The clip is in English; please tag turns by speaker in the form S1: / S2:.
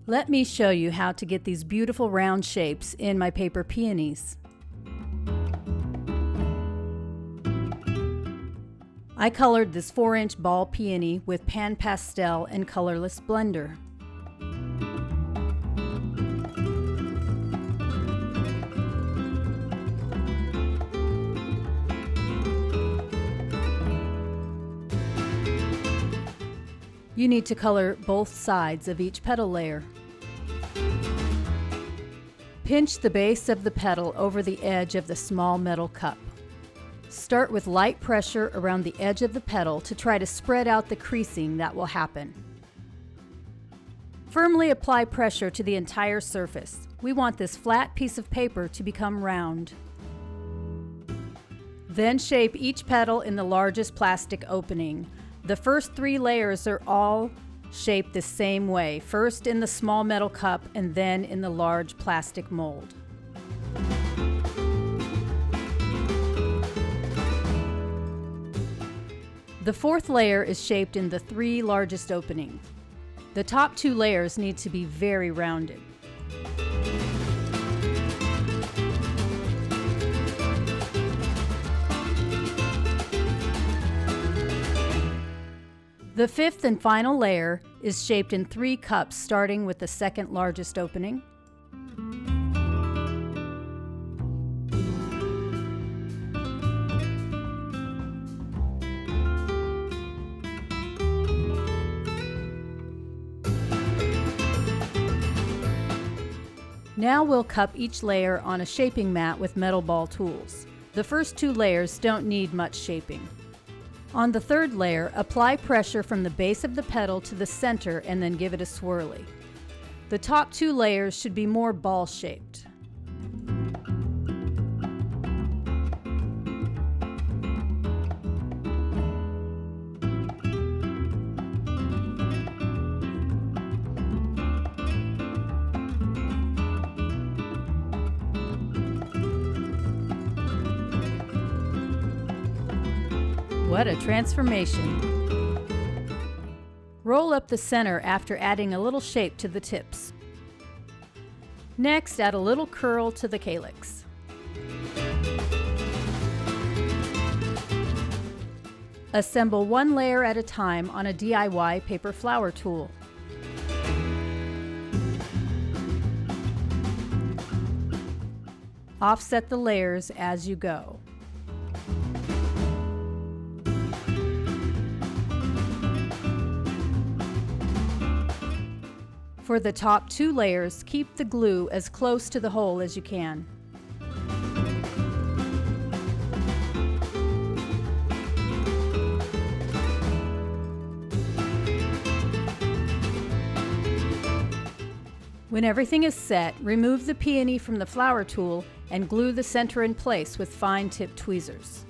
S1: Let me show you how to get these beautiful round shapes in my paper peonies. I colored this 4-inch ball peony with PanPastel and Colorless Blender. You need to color both sides of each petal layer. Pinch the base of the petal over the edge of the small metal cup. Start with light pressure around the edge of the petal to try to spread out the creasing that will happen. Firmly apply pressure to the entire surface. We want this flat piece of paper to become round. Then shape each petal in the largest plastic opening. The first 3 layers are all shaped the same way, first in the small metal cup and then in the large plastic mold. The 4th layer is shaped in the 3 largest openings. The top 2 layers need to be very rounded. The 5th and final layer is shaped in 3 cups, starting with the 2nd largest opening. Now we'll cup each layer on a shaping mat with metal ball tools. The first 2 layers don't need much shaping. On the 3rd layer, apply pressure from the base of the petal to the center and then give it a swirly. The top 2 layers should be more ball-shaped. What a transformation! Roll up the center after adding a little shape to the tips. Next, add a little curl to the calyx. Assemble 1 layer at a time on a DIY paper flower tool. Offset the layers as you go. For the top 2 layers, keep the glue as close to the hole as you can. When everything is set, remove the peony from the flower tool and glue the center in place with fine-tipped tweezers.